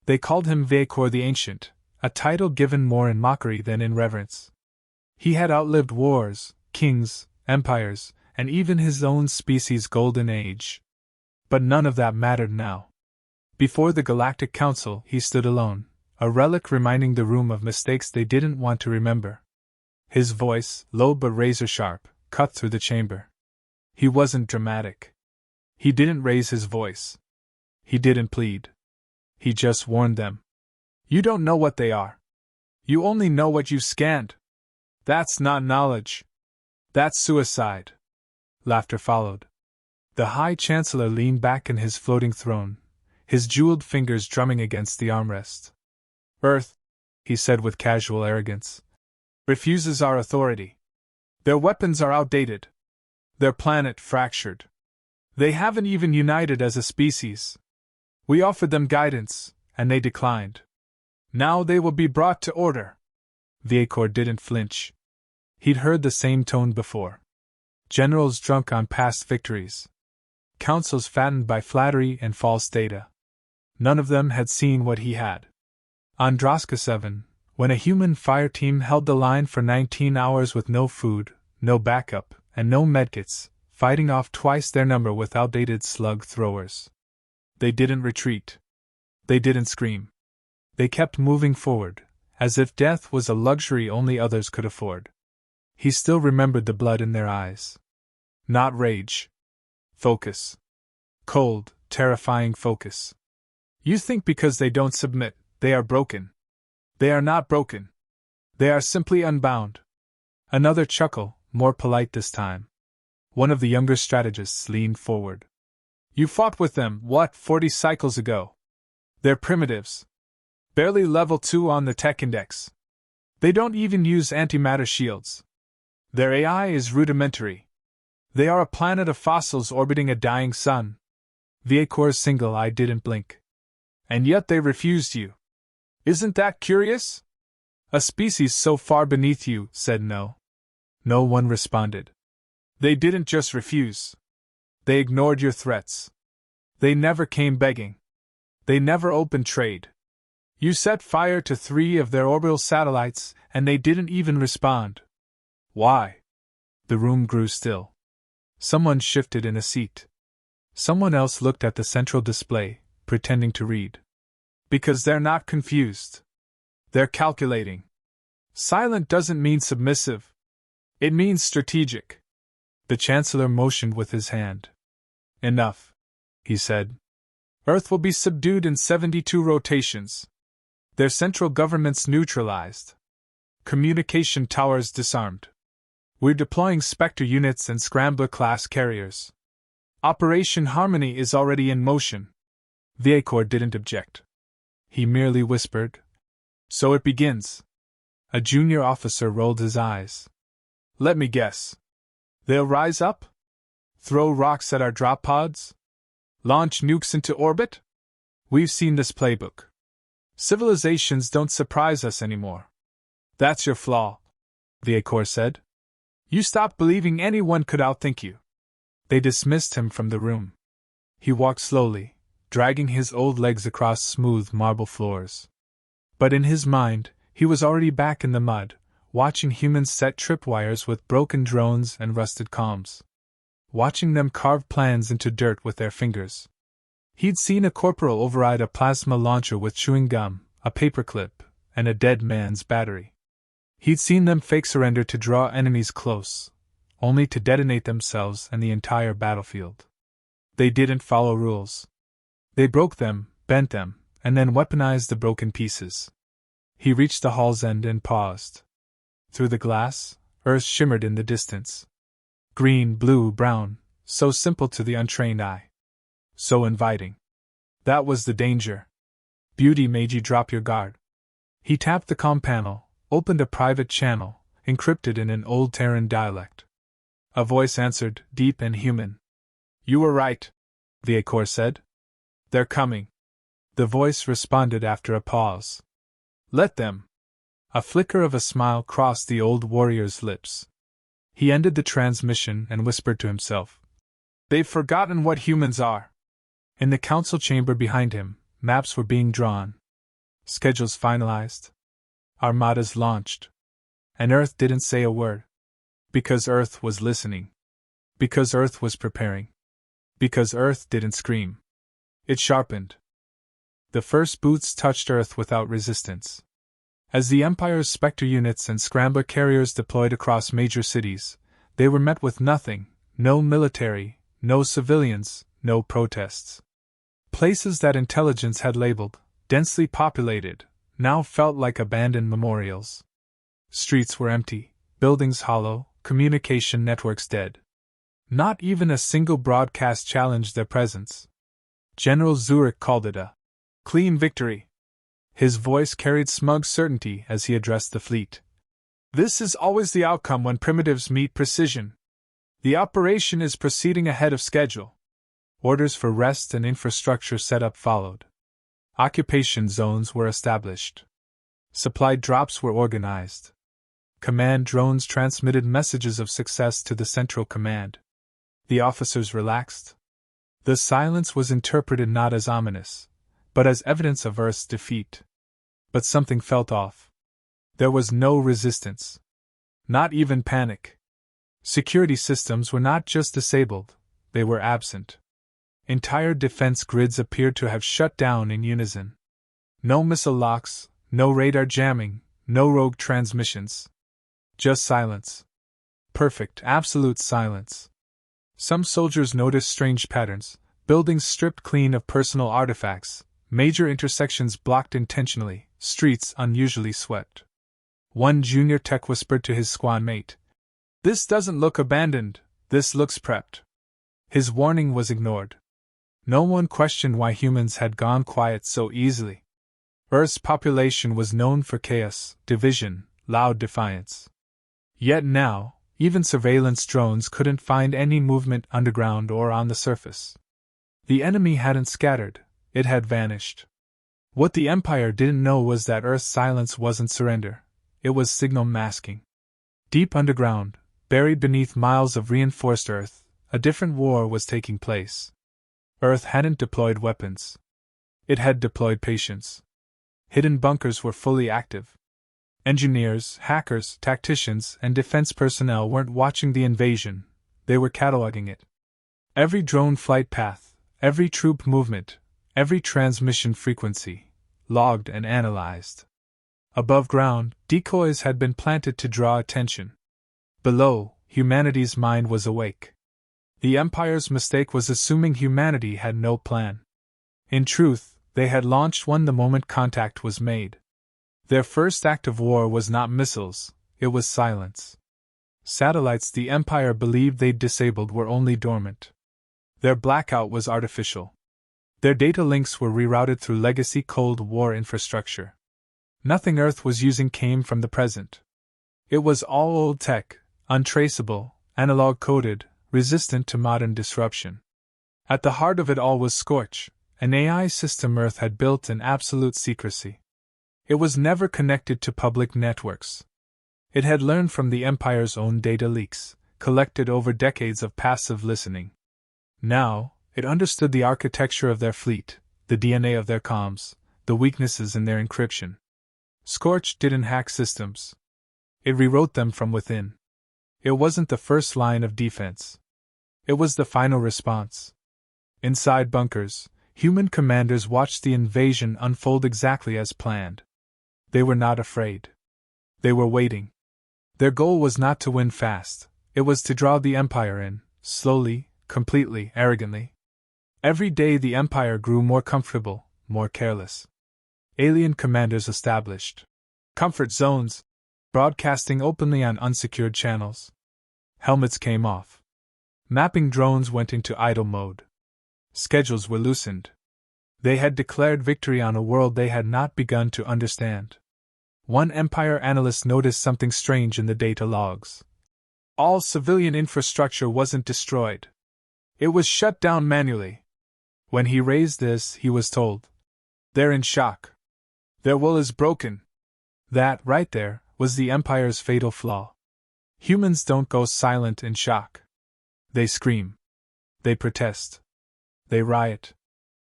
They called him Vekor the Ancient, a title given more in mockery than in reverence. He had outlived wars, kings, empires, and even his own species' golden age. But none of that mattered now. Before the Galactic Council he stood alone, a relic reminding the room of mistakes they didn't want to remember. His voice, low but razor-sharp, cut through the chamber. He wasn't dramatic. He didn't raise his voice. He didn't plead. He just warned them. You don't know what they are. You only know what you've scanned. That's not knowledge. That's suicide. Laughter followed. The High Chancellor leaned back in his floating throne, his jeweled fingers drumming against the armrest. Earth, he said with casual arrogance, refuses our authority. Their weapons are outdated. Their planet fractured. They haven't even united as a species. We offered them guidance, and they declined. Now they will be brought to order. Vekor didn't flinch. He'd heard the same tone before. Generals drunk on past victories. Councils fattened by flattery and false data. None of them had seen what he had. On Droska 7, when a human fire team held the line for 19 hours with no food, no backup, and no medkits, fighting off twice their number with outdated slug throwers. They didn't retreat. They didn't scream. They kept moving forward, as if death was a luxury only others could afford. He still remembered the blood in their eyes. Not rage. Focus. Cold, terrifying focus. You think because they don't submit, they are broken. They are not broken. They are simply unbound. Another chuckle, more polite this time. One of the younger strategists leaned forward. You fought with them, 40 cycles ago? They're primitives. Barely level 2 on the tech index. They don't even use antimatter shields. Their AI is rudimentary. They are a planet of fossils orbiting a dying sun. Vekor's single eye didn't blink. And yet they refused you. Isn't that curious? A species so far beneath you said no. No one responded. They didn't just refuse. They ignored your threats. They never came begging. They never opened trade. You set fire to 3 of their orbital satellites, and they didn't even respond. Why? The room grew still. Someone shifted in a seat. Someone else looked at the central display, pretending to read. Because they're not confused. They're calculating. Silent doesn't mean submissive. It means strategic. The Chancellor motioned with his hand. Enough, he said. Earth will be subdued in 72 rotations. Their central governments neutralized. Communication towers disarmed. We're deploying Spectre units and Scrambler-class carriers. Operation Harmony is already in motion. Vekor didn't object. He merely whispered, So it begins. A junior officer rolled his eyes. Let me guess. They'll rise up? Throw rocks at our drop pods? Launch nukes into orbit? We've seen this playbook. Civilizations don't surprise us anymore. That's your flaw, Vekor said. You stopped believing anyone could outthink you. They dismissed him from the room. He walked slowly, dragging his old legs across smooth marble floors. But in his mind, he was already back in the mud, watching humans set tripwires with broken drones and rusted comms. Watching them carve plans into dirt with their fingers. He'd seen a corporal override a plasma launcher with chewing gum, a paperclip, and a dead man's battery. He'd seen them fake surrender to draw enemies close, only to detonate themselves and the entire battlefield. They didn't follow rules. They broke them, bent them, and then weaponized the broken pieces. He reached the hall's end and paused. Through the glass, Earth shimmered in the distance. Green, blue, brown, so simple to the untrained eye. So inviting. That was the danger. Beauty made you drop your guard. He tapped the comm panel, opened a private channel, encrypted in an old Terran dialect. A voice answered, deep and human. You were right, Vekor said. They're coming. The voice responded after a pause. Let them. A flicker of a smile crossed the old warrior's lips. He ended the transmission and whispered to himself. They've forgotten what humans are. In the council chamber behind him, maps were being drawn, Schedules finalized. Armadas launched. And Earth didn't say a word. Because Earth was listening. Because Earth was preparing. Because Earth didn't scream. It sharpened. The first boots touched Earth without resistance. As the Empire's Spectre units and Scrambler carriers deployed across major cities, they were met with nothing, no military, no civilians, no protests. Places that intelligence had labeled densely populated now felt like abandoned memorials. Streets were empty, buildings hollow, communication networks dead. Not even a single broadcast challenged their presence. General Zurich called it a clean victory. His voice carried smug certainty as he addressed the fleet. This is always the outcome when primitives meet precision. The operation is proceeding ahead of schedule. Orders for rest and infrastructure setup followed. Occupation zones were established. Supply drops were organized. Command drones transmitted messages of success to the central command. The officers relaxed. The silence was interpreted not as ominous, but as evidence of Earth's defeat. But something felt off. There was no resistance. Not even panic. Security systems were not just disabled, they were absent. Entire defense grids appeared to have shut down in unison. No missile locks, no radar jamming, no rogue transmissions. Just silence. Perfect, absolute silence. Some soldiers noticed strange patterns, buildings stripped clean of personal artifacts, major intersections blocked intentionally, streets unusually swept. One junior tech whispered to his squad mate, "This doesn't look abandoned, this looks prepped." His warning was ignored. No one questioned why humans had gone quiet so easily. Earth's population was known for chaos, division, loud defiance. Yet now, even surveillance drones couldn't find any movement underground or on the surface. The enemy hadn't scattered, it had vanished. What the Empire didn't know was that Earth's silence wasn't surrender, it was signal masking. Deep underground, buried beneath miles of reinforced Earth, a different war was taking place. Earth hadn't deployed weapons. It had deployed patience. Hidden bunkers were fully active. Engineers, hackers, tacticians, and defense personnel weren't watching the invasion, they were cataloging it. Every drone flight path, every troop movement, every transmission frequency, logged and analyzed. Above ground, decoys had been planted to draw attention. Below, humanity's mind was awake. The Empire's mistake was assuming humanity had no plan. In truth, they had launched one the moment contact was made. Their first act of war was not missiles, it was silence. Satellites the Empire believed they'd disabled were only dormant. Their blackout was artificial. Their data links were rerouted through legacy Cold War infrastructure. Nothing Earth was using came from the present. It was all old tech, untraceable, analog-coded, resistant to modern disruption. At the heart of it all was Scorch, an AI system Earth had built in absolute secrecy. It was never connected to public networks. It had learned from the Empire's own data leaks, collected over decades of passive listening. Now, it understood the architecture of their fleet, the DNA of their comms, the weaknesses in their encryption. Scorch didn't hack systems. It rewrote them from within. It wasn't the first line of defense. It was the final response. Inside bunkers, human commanders watched the invasion unfold exactly as planned. They were not afraid. They were waiting. Their goal was not to win fast, it was to draw the Empire in, slowly, completely, arrogantly. Every day the Empire grew more comfortable, more careless. Alien commanders established comfort zones, broadcasting openly on unsecured channels. Helmets came off. Mapping drones went into idle mode. Schedules were loosened. They had declared victory on a world they had not begun to understand. One Empire analyst noticed something strange in the data logs. All civilian infrastructure wasn't destroyed. It was shut down manually. When he raised this, he was told, "They're in shock. Their will is broken." That, right there, was the Empire's fatal flaw. Humans don't go silent in shock. They scream. They protest. They riot.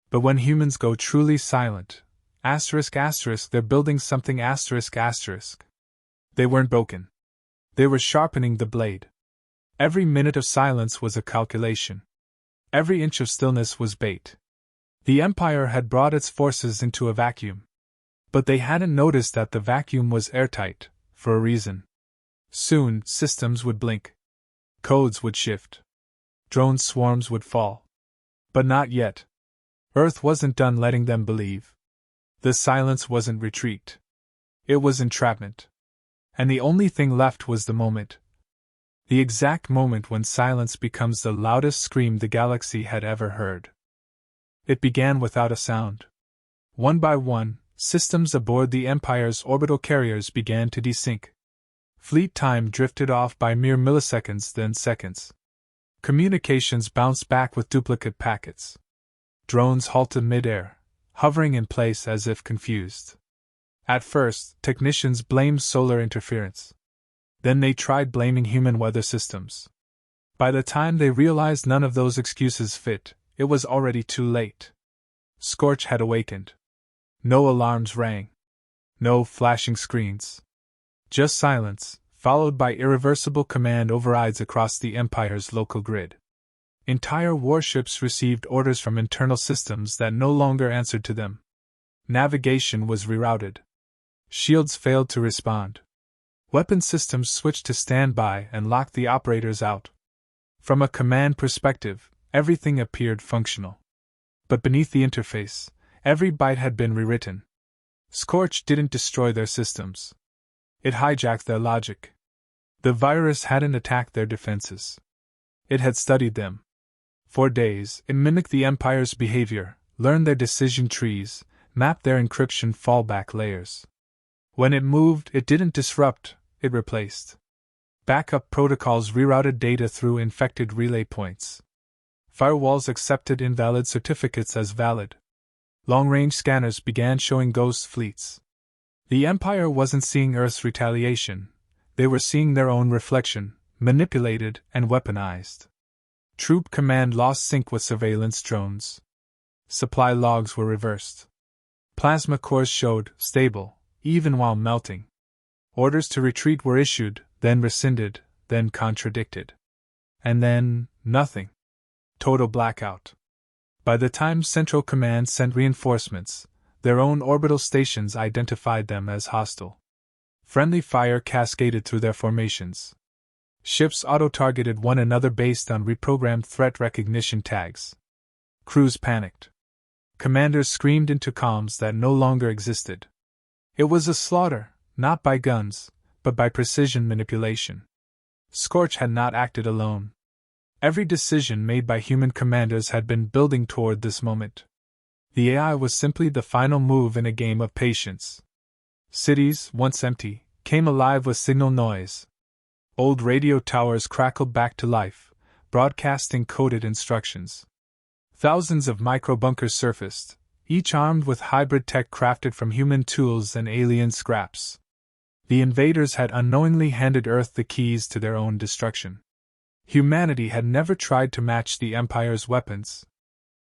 But when humans go truly silent, Asterisk asterisk, they're building something asterisk asterisk. They weren't broken. They were sharpening the blade. Every minute of silence was a calculation. Every inch of stillness was bait. The Empire had brought its forces into a vacuum. But they hadn't noticed that the vacuum was airtight, for a reason. Soon, systems would blink. Codes would shift. Drone swarms would fall. But not yet. Earth wasn't done letting them believe. The silence wasn't retreat. It was entrapment. And the only thing left was the moment. The exact moment when silence becomes the loudest scream the galaxy had ever heard. It began without a sound. One by one, systems aboard the Empire's orbital carriers began to desync. Fleet time drifted off by mere milliseconds, then seconds. Communications bounced back with duplicate packets. Drones halted mid-air, hovering in place as if confused. At first, technicians blamed solar interference. Then they tried blaming human weather systems. By the time they realized none of those excuses fit, it was already too late. Scorch had awakened. No alarms rang. No flashing screens. Just silence, followed by irreversible command overrides across the Empire's local grid. Entire warships received orders from internal systems that no longer answered to them. Navigation was rerouted. Shields failed to respond. Weapon systems switched to standby and locked the operators out. From a command perspective, everything appeared functional. But beneath the interface, every byte had been rewritten. Scorch didn't destroy their systems. It hijacked their logic. The virus hadn't attacked their defenses. It had studied them. For days, it mimicked the Empire's behavior, learned their decision trees, mapped their encryption fallback layers. When it moved, it didn't disrupt, it replaced. Backup protocols rerouted data through infected relay points. Firewalls accepted invalid certificates as valid. Long-range scanners began showing ghost fleets. The Empire wasn't seeing Earth's retaliation. They were seeing their own reflection, manipulated and weaponized. Troop command lost sync with surveillance drones. Supply logs were reversed. Plasma cores showed stable, even while melting. Orders to retreat were issued, then rescinded, then contradicted. And then, nothing. Total blackout. By the time Central Command sent reinforcements, their own orbital stations identified them as hostile. Friendly fire cascaded through their formations. Ships auto-targeted one another based on reprogrammed threat recognition tags. Crews panicked. Commanders screamed into comms that no longer existed. It was a slaughter, not by guns, but by precision manipulation. Scorch had not acted alone. Every decision made by human commanders had been building toward this moment. The AI was simply the final move in a game of patience. Cities, once empty, came alive with signal noise. Old radio towers crackled back to life, broadcasting coded instructions. Thousands of micro-bunkers surfaced, each armed with hybrid tech crafted from human tools and alien scraps. The invaders had unknowingly handed Earth the keys to their own destruction. Humanity had never tried to match the Empire's weapons.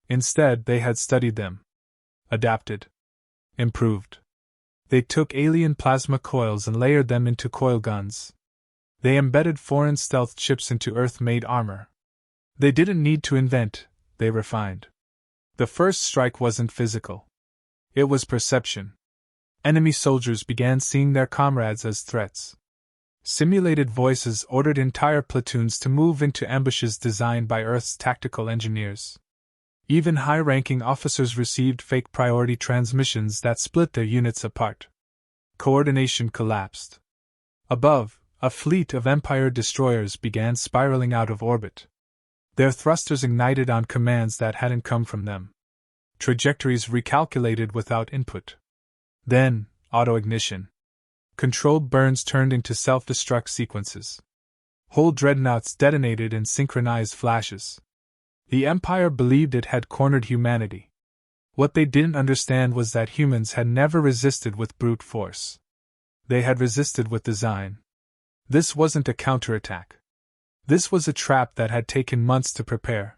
Instead, they had studied them. Adapted. Improved. They took alien plasma coils and layered them into coil guns. They embedded foreign stealth chips into Earth-made armor. They didn't need to invent, they refined. The first strike wasn't physical. It was perception. Enemy soldiers began seeing their comrades as threats. Simulated voices ordered entire platoons to move into ambushes designed by Earth's tactical engineers. Even high-ranking officers received fake priority transmissions that split their units apart. Coordination collapsed. Above, a fleet of Empire destroyers began spiraling out of orbit. Their thrusters ignited on commands that hadn't come from them. Trajectories recalculated without input. Then, auto-ignition. Controlled burns turned into self-destruct sequences. Whole dreadnoughts detonated in synchronized flashes. The Empire believed it had cornered humanity. What they didn't understand was that humans had never resisted with brute force. They had resisted with design. This wasn't a counterattack. This was a trap that had taken months to prepare.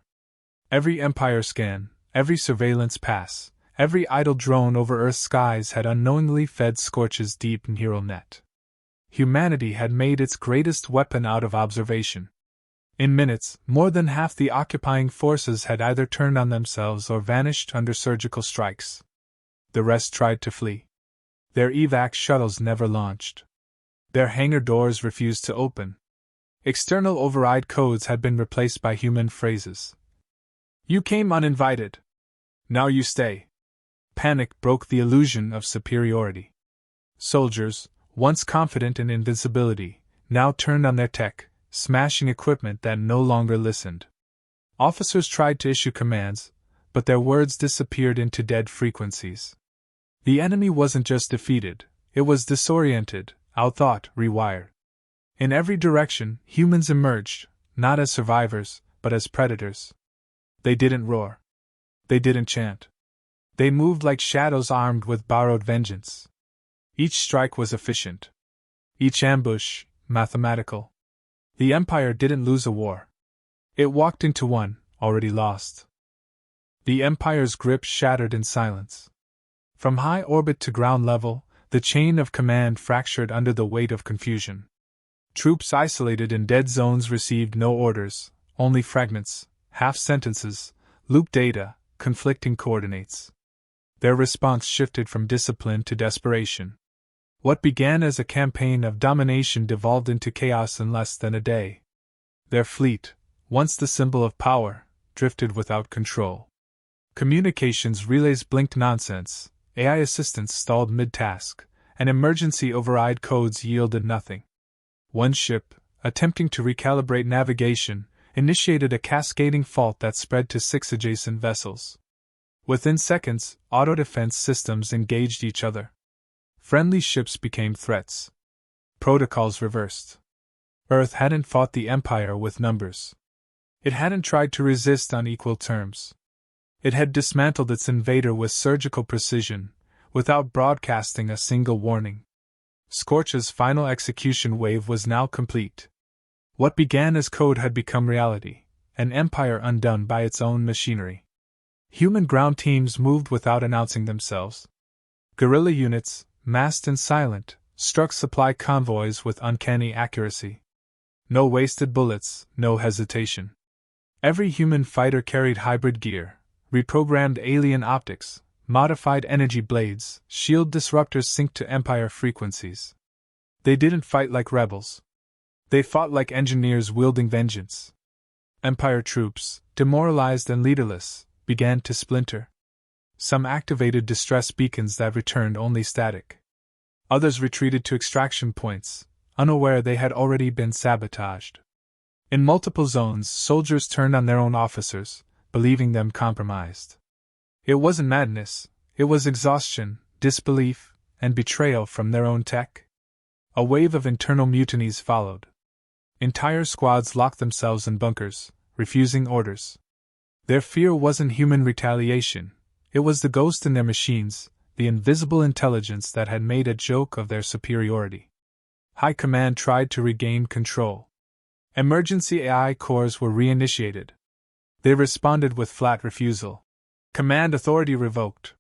Every Empire scan, every surveillance pass, Every idle drone over Earth's skies had unknowingly fed Scorch's deep neural net. Humanity had made its greatest weapon out of observation. In minutes, more than half the occupying forces had either turned on themselves or vanished under surgical strikes. The rest tried to flee. Their evac shuttles never launched. Their hangar doors refused to open. External override codes had been replaced by human phrases. "You came uninvited. Now you stay." Panic broke the illusion of superiority. Soldiers, once confident in invincibility, now turned on their tech, smashing equipment that no longer listened. Officers tried to issue commands, but their words disappeared into dead frequencies. The enemy wasn't just defeated, it was disoriented, outthought, rewired. In every direction, humans emerged, not as survivors, but as predators. They didn't roar. They didn't chant. They moved like shadows armed with borrowed vengeance. Each strike was efficient. Each ambush, mathematical. The Empire didn't lose a war. It walked into one, already lost. The Empire's grip shattered in silence. From high orbit to ground level, the chain of command fractured under the weight of confusion. Troops isolated in dead zones received no orders, only fragments, half-sentences, loop data, conflicting coordinates. Their response shifted from discipline to desperation. What began as a campaign of domination devolved into chaos in less than a day. Their fleet, once the symbol of power, drifted without control. Communications relays blinked nonsense, AI assistants stalled mid-task, and emergency override codes yielded nothing. One ship, attempting to recalibrate navigation, initiated a cascading fault that spread to 6 adjacent vessels. Within seconds, auto-defense systems engaged each other. Friendly ships became threats. Protocols reversed. Earth hadn't fought the Empire with numbers. It hadn't tried to resist on equal terms. It had dismantled its invader with surgical precision, without broadcasting a single warning. Scorch's final execution wave was now complete. What began as code had become reality, an empire undone by its own machinery. Human ground teams moved without announcing themselves. Guerrilla units, masked and silent, struck supply convoys with uncanny accuracy. No wasted bullets, no hesitation. Every human fighter carried hybrid gear, reprogrammed alien optics, modified energy blades, shield disruptors synced to Empire frequencies. They didn't fight like rebels. They fought like engineers wielding vengeance. Empire troops, demoralized and leaderless, began to splinter. Some activated distress beacons that returned only static. Others retreated to extraction points, unaware they had already been sabotaged. In multiple zones, soldiers turned on their own officers, believing them compromised. It wasn't madness, it was exhaustion, disbelief, and betrayal from their own tech. A wave of internal mutinies followed. Entire squads locked themselves in bunkers, refusing orders. Their fear wasn't human retaliation, it was the ghost in their machines, the invisible intelligence that had made a joke of their superiority. High Command tried to regain control. Emergency AI cores were reinitiated. They responded with flat refusal. Command authority revoked.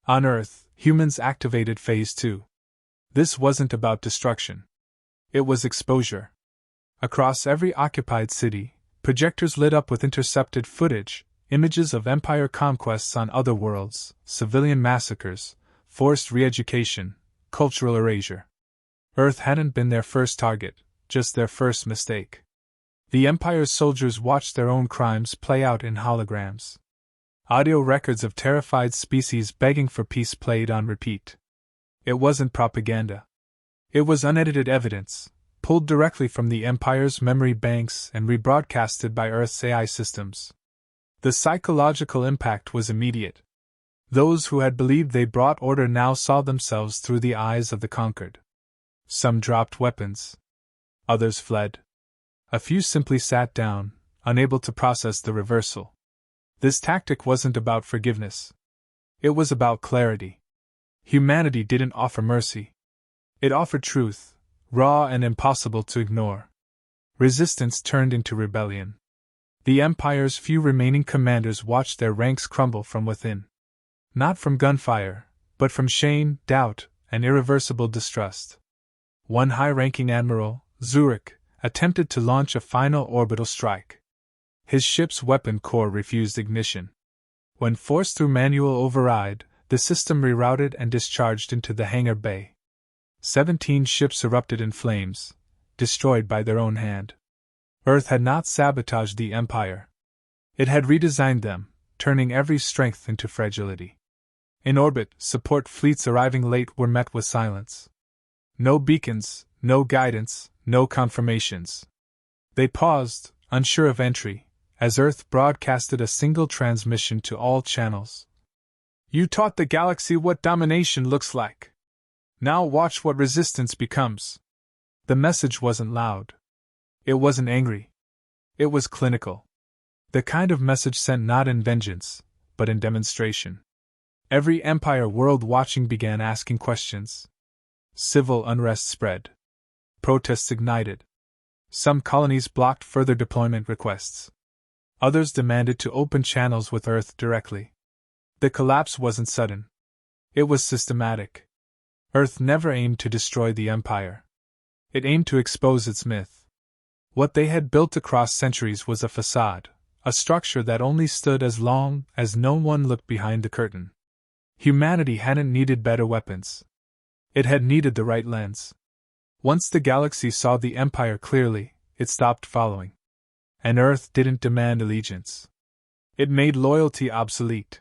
On Earth, humans activated Phase 2. This wasn't about destruction. It was exposure. Across every occupied city, projectors lit up with intercepted footage, images of Empire conquests on other worlds, civilian massacres, forced re-education, cultural erasure. Earth hadn't been their first target, just their first mistake. The Empire's soldiers watched their own crimes play out in holograms. Audio records of terrified species begging for peace played on repeat. It wasn't propaganda. It was unedited evidence, pulled directly from the Empire's memory banks and rebroadcasted by Earth's AI systems. The psychological impact was immediate. Those who had believed they brought order now saw themselves through the eyes of the conquered. Some dropped weapons. Others fled. A few simply sat down, unable to process the reversal. This tactic wasn't about forgiveness. It was about clarity. Humanity didn't offer mercy. It offered truth, raw and impossible to ignore. Resistance turned into rebellion. The Empire's few remaining commanders watched their ranks crumble from within. Not from gunfire, but from shame, doubt, and irreversible distrust. One high-ranking admiral, Zurich, attempted to launch a final orbital strike. His ship's weapon core refused ignition. When forced through manual override, the system rerouted and discharged into the hangar bay. 17 ships erupted in flames, destroyed by their own hand. Earth had not sabotaged the Empire. It had redesigned them, turning every strength into fragility. In orbit, support fleets arriving late were met with silence. No beacons, no guidance, no confirmations. They paused, unsure of entry, as Earth broadcasted a single transmission to all channels. You taught the galaxy what domination looks like. Now watch what resistance becomes. The message wasn't loud. It wasn't angry. It was clinical. The kind of message sent not in vengeance, but in demonstration. Every Empire world watching began asking questions. Civil unrest spread. Protests ignited. Some colonies blocked further deployment requests. Others demanded to open channels with Earth directly. The collapse wasn't sudden. It was systematic. Earth never aimed to destroy the Empire. It aimed to expose its myth. What they had built across centuries was a facade, a structure that only stood as long as no one looked behind the curtain. Humanity hadn't needed better weapons. It had needed the right lens. Once the galaxy saw the Empire clearly, it stopped following. And Earth didn't demand allegiance. It made loyalty obsolete.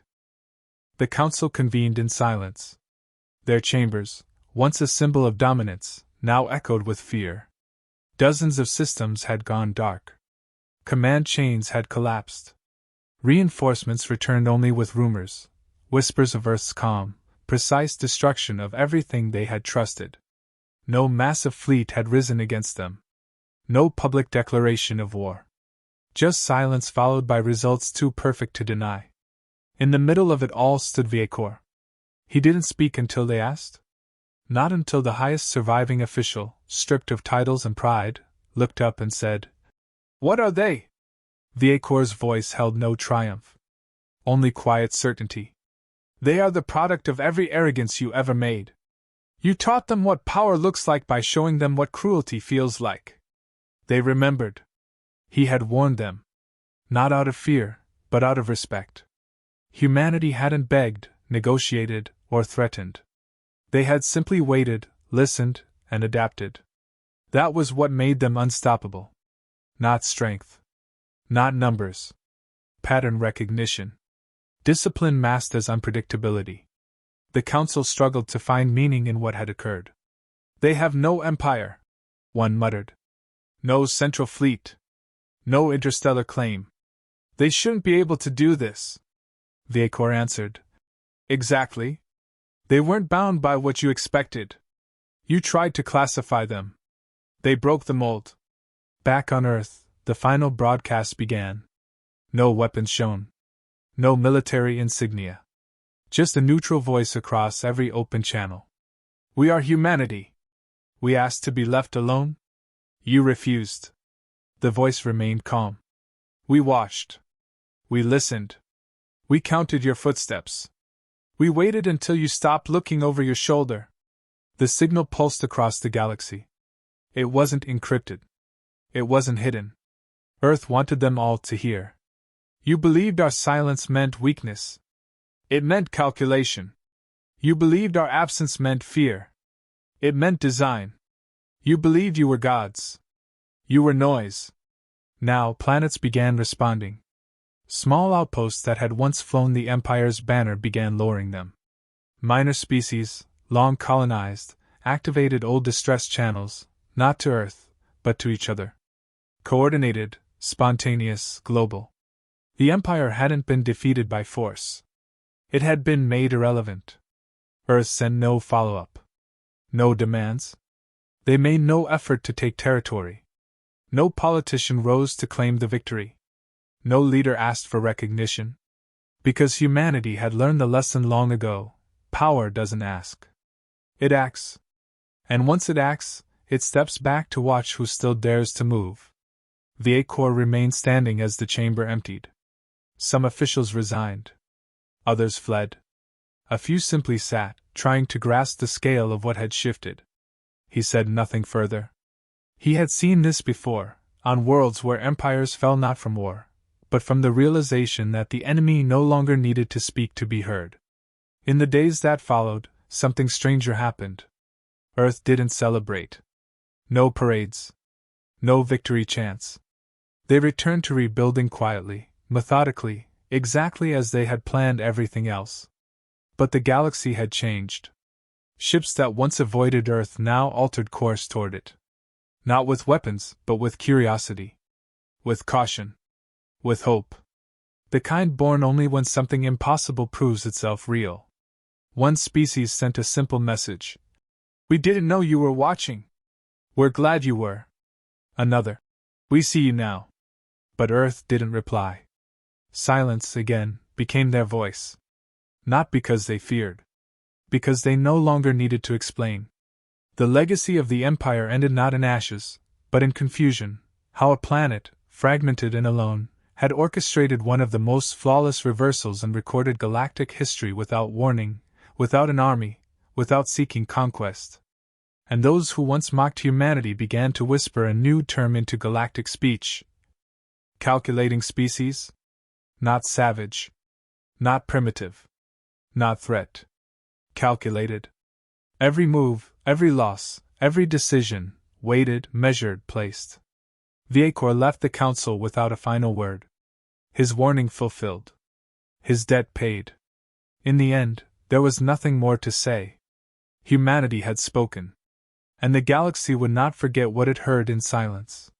The Council convened in silence. Their chambers, once a symbol of dominance, now echoed with fear. Dozens of systems had gone dark. Command chains had collapsed. Reinforcements returned only with rumors, whispers of Earth's calm, precise destruction of everything they had trusted. No massive fleet had risen against them. No public declaration of war. Just silence followed by results too perfect to deny. In the middle of it all stood Viecor. He didn't speak until they asked. Not until the highest surviving official, stripped of titles and pride, looked up and said, "What are they?" Viecor's voice held no triumph. Only quiet certainty. "They are the product of every arrogance you ever made. You taught them what power looks like by showing them what cruelty feels like." They remembered. He had warned them. Not out of fear, but out of respect. Humanity hadn't begged, negotiated, or threatened. They had simply waited, listened, and adapted. That was what made them unstoppable. Not strength. Not numbers. Pattern recognition. Discipline masked as unpredictability. The Council struggled to find meaning in what had occurred. "They have no empire," one muttered. "No central fleet. No interstellar claim. They shouldn't be able to do this." Viecor answered. "Exactly. They weren't bound by what you expected. You tried to classify them. They broke the mold." Back on Earth, the final broadcast began. No weapons shown. No military insignia. Just a neutral voice across every open channel. "We are humanity. We asked to be left alone. You refused." The voice remained calm. "We watched. We listened. We counted your footsteps. We waited until you stopped looking over your shoulder." The signal pulsed across the galaxy. It wasn't encrypted. It wasn't hidden. Earth wanted them all to hear. "You believed our silence meant weakness. It meant calculation. You believed our absence meant fear. It meant design. You believed you were gods. You were noise." Now planets began responding. Small outposts that had once flown the Empire's banner began lowering them. Minor species, long colonized, activated old distress channels, not to Earth, but to each other. Coordinated, spontaneous, global. The Empire hadn't been defeated by force. It had been made irrelevant. Earth sent no follow-up. No demands. They made no effort to take territory. No politician rose to claim the victory. No leader asked for recognition. Because humanity had learned the lesson long ago: power doesn't ask. It acts. And once it acts, it steps back to watch who still dares to move. Viecor remained standing as the chamber emptied. Some officials resigned. Others fled. A few simply sat, trying to grasp the scale of what had shifted. He said nothing further. He had seen this before, on worlds where empires fell not from war, but from the realization that the enemy no longer needed to speak to be heard. In the days that followed, something stranger happened. Earth didn't celebrate. No parades. No victory chants. They returned to rebuilding quietly, methodically, exactly as they had planned everything else. But the galaxy had changed. Ships that once avoided Earth now altered course toward it. Not with weapons, but with curiosity. With caution. With hope. The kind born only when something impossible proves itself real. One species sent a simple message. "We didn't know you were watching. We're glad you were." Another. "We see you now." But Earth didn't reply. Silence, again, became their voice. Not because they feared. Because they no longer needed to explain. The legacy of the Empire ended not in ashes, but in confusion. How a planet, fragmented and alone, had orchestrated one of the most flawless reversals in recorded galactic history without warning, without an army, without seeking conquest. And those who once mocked humanity began to whisper a new term into galactic speech. Calculating species? Not savage. Not primitive. Not threat. Calculated. Every move, every loss, every decision, weighted, measured, placed. Viacor left the council without a final word. His warning fulfilled. His debt paid. In the end, there was nothing more to say. Humanity had spoken. And the galaxy would not forget what it heard in silence.